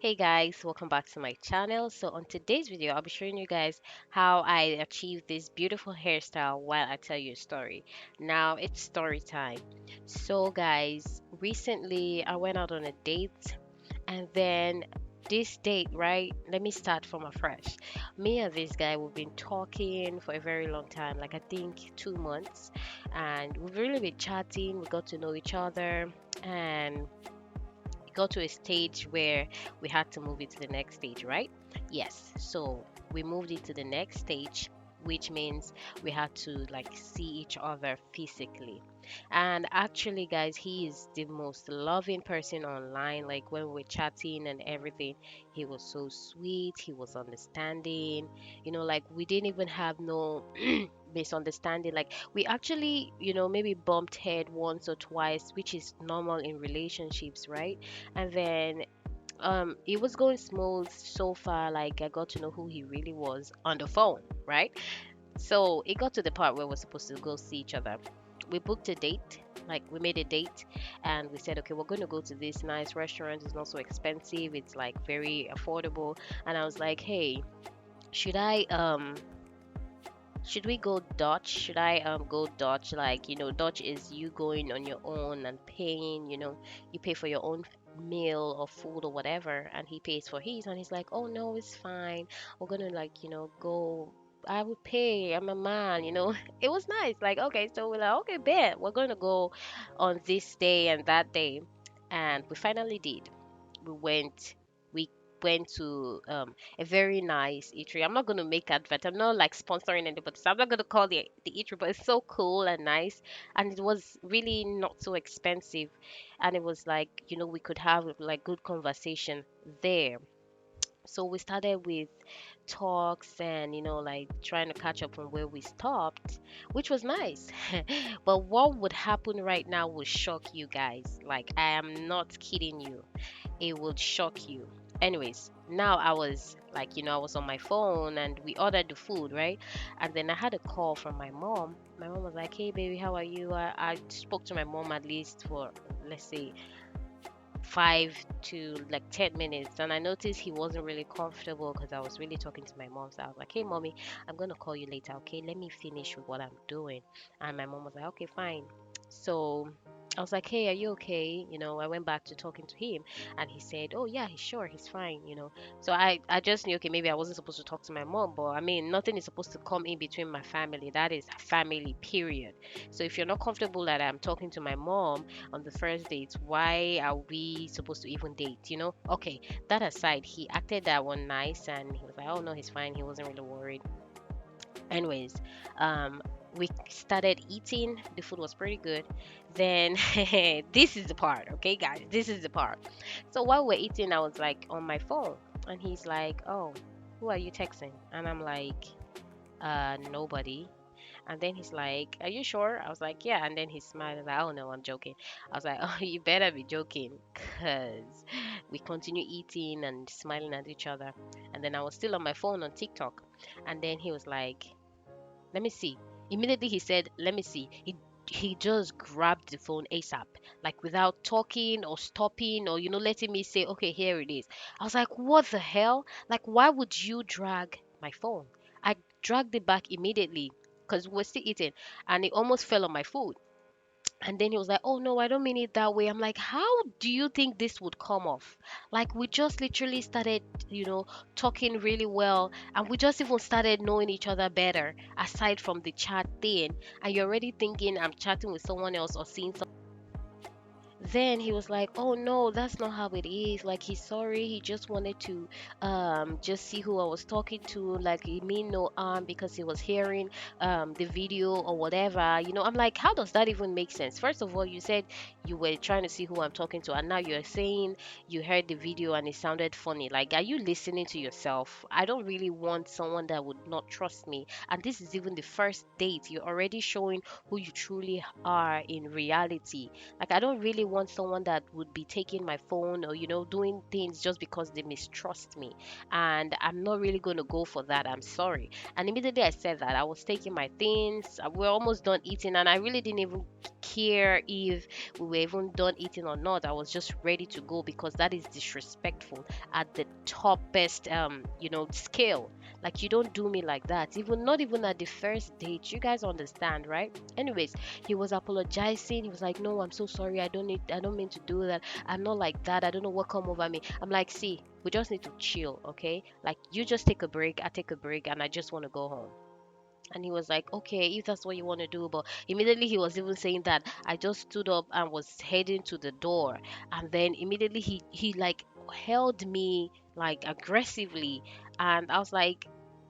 Hey guys, welcome back to my channel. So on today's video, I'll be showing you guys how I achieved this beautiful hairstyle while I tell you a story. Now it's story time. So guys, recently I went out on a date and then this date, right? Let me start from afresh. Me and this guy, we've been talking for a very long time, like I think 2 months, and we've really been chatting. We got to know each other and got to a stage where we had to move it to the next stage, right? Yes. So we moved it to the next stage, which means we had to like see each other physically. And actually, guys, he is the most loving person online. Like when we were chatting and everything, he was so sweet, he was understanding. Like we didn't even have no misunderstanding. Like we actually, maybe bumped head once or twice, which is normal in relationships, right? And then it was going smooth so far. Like I got to know who he really was on the phone, right? So it got to the part where we're supposed to go see each other. We booked a date, like we made a date, and we said, okay, we're going to go to this nice restaurant. It's not so expensive, it's like very affordable. And I was like, hey, should I should we go Dutch? Should I go Dutch? Like, Dutch is you going on your own and paying, you pay for your own meal or food or whatever, and he pays for his, and he's like, oh no, it's fine. We're gonna like, go. I will pay. I'm a man. It was nice. Like, okay, so we're like, okay, bet we're gonna go on this day and that day, and we finally did. We went. We went to a very nice eatery. I'm not gonna make advert. I'm not like sponsoring anybody, so I'm not gonna call the eatery, but it's so cool and nice, and it was really not so expensive, and it was like we could have like good conversation there. So we started with talks and like trying to catch up from where we stopped, which was nice. But what would happen right now would shock you guys. Like I am not kidding you, it would shock you. Anyways, now I was like, I was on my phone and we ordered the food, right? And then I had a call from my mom. My mom was like, hey, baby, how are you? I spoke to my mom at least for, let's say, 5 to like 10 minutes, and I noticed he wasn't really comfortable because I was really talking to my mom. So I was like, hey, mommy, I'm going to call you later, okay? Let me finish with what I'm doing. And my mom was like, okay, fine. So I was like, hey, are you okay? I went back to talking to him, and he said, oh yeah, he's sure, he's fine. So I just knew, okay, maybe I wasn't supposed to talk to my mom, but I mean, nothing is supposed to come in between my family. That is family, period. So if you're not comfortable that I'm talking to my mom on the first date, why are we supposed to even date? Okay, that aside, he acted that one nice, and he was like, oh no, he's fine, he wasn't really worried. Anyways, we started eating. The food was pretty good. Then this is the part, okay, guys, this is the part. So while we're eating, I was like on my phone, and he's like, oh, who are you texting? And I'm like, nobody. And then he's like, are you sure? I was like, yeah. And then he smiled, like, oh no, I'm joking. I was like, oh, you better be joking, because we continue eating and smiling at each other. And then I was still on my phone on TikTok. And then he was like, let me see. Immediately he said, let me see. He just grabbed the phone ASAP, like without talking or stopping or letting me say, okay, here it is. I was like, what the hell? Like, why would you drag my phone? I dragged it back immediately because we're still eating, and it almost fell on my food. And then he was like, oh no, I don't mean it that way. I'm like, how do you think this would come off? Like, we just literally started, talking really well, and we just even started knowing each other better aside from the chat thing. And you're already thinking I'm chatting with someone else or seeing. Then he was like, oh no, that's not how it is. Like, he's sorry, he just wanted to just see who I was talking to. Like, he mean no harm because he was hearing the video or whatever. I'm like, how does that even make sense? First of all, you said you were trying to see who I'm talking to, and now you're saying you heard the video and it sounded funny. Like, are you listening to yourself? I don't really want someone that would not trust me, and this is even the first date. You're already showing who you truly are in reality. Like, I don't really want someone that would be taking my phone or, doing things just because they mistrust me. And I'm not really going to go for that. I'm sorry. And immediately I said that, I was taking my things. We're almost done eating, and I really didn't even care if we were even done eating or not. I was just ready to go because that is disrespectful at the toppest scale. Like, you don't do me like that. Even not even at the first date. You guys understand, right? Anyways, he was apologizing. He was like, "No, I'm so sorry. I don't mean to do that. I'm not like that. I don't know what come over me." I'm like, "See, we just need to chill, okay? Like, you just take a break, I take a break, and I just want to go home." And he was like, "Okay, if that's what you want to do." But immediately he was even saying that I just stood up and was heading to the door. And then immediately he like held me like aggressively. And I was like,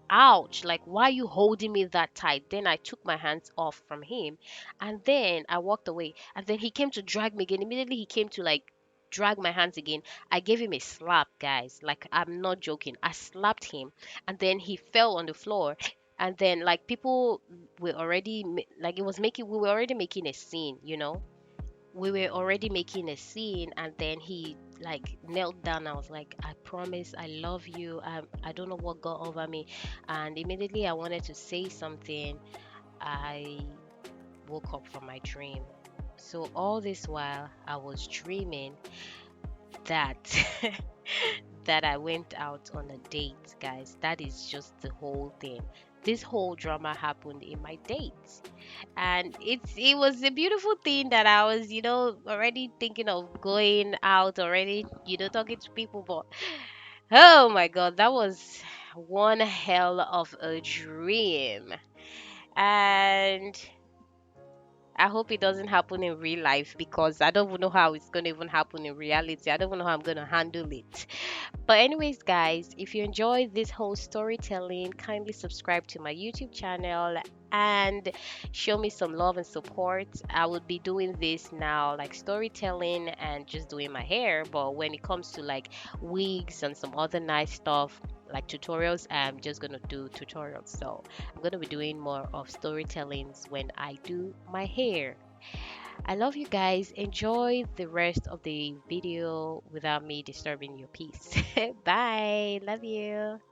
ouch, like, why are you holding me that tight? Then I took my hands off from him, and then I walked away. And then he came to drag me again. Immediately he came to like drag my hands again. I gave him a slap, guys. Like, I'm not joking. I slapped him, and then he fell on the floor. And then like people were already like, it was making we were already making a scene. We were already making a scene, and then he like knelt down. I was like, "I promise I love you. I don't know what got over me." And immediately I wanted to say something. I woke up from my dream. So all this while I was dreaming that that I went out on a date, guys. That is just the whole thing. This whole drama happened in my date, and it was a beautiful thing that I was, already thinking of going out already, talking to people. But oh my god, that was one hell of a dream. And I hope it doesn't happen in real life, because I don't even know how it's going to even happen in reality. I don't even know how I'm going to handle it. But anyways, guys, if you enjoyed this whole storytelling, kindly subscribe to my YouTube channel and show me some love and support. I will be doing this now, like storytelling and just doing my hair. But when it comes to like wigs and some other nice stuff, like tutorials, I'm just gonna do tutorials. So I'm gonna be doing more of storytellings when I do my hair. I love you guys. Enjoy the rest of the video without me disturbing your peace. Bye. Love you.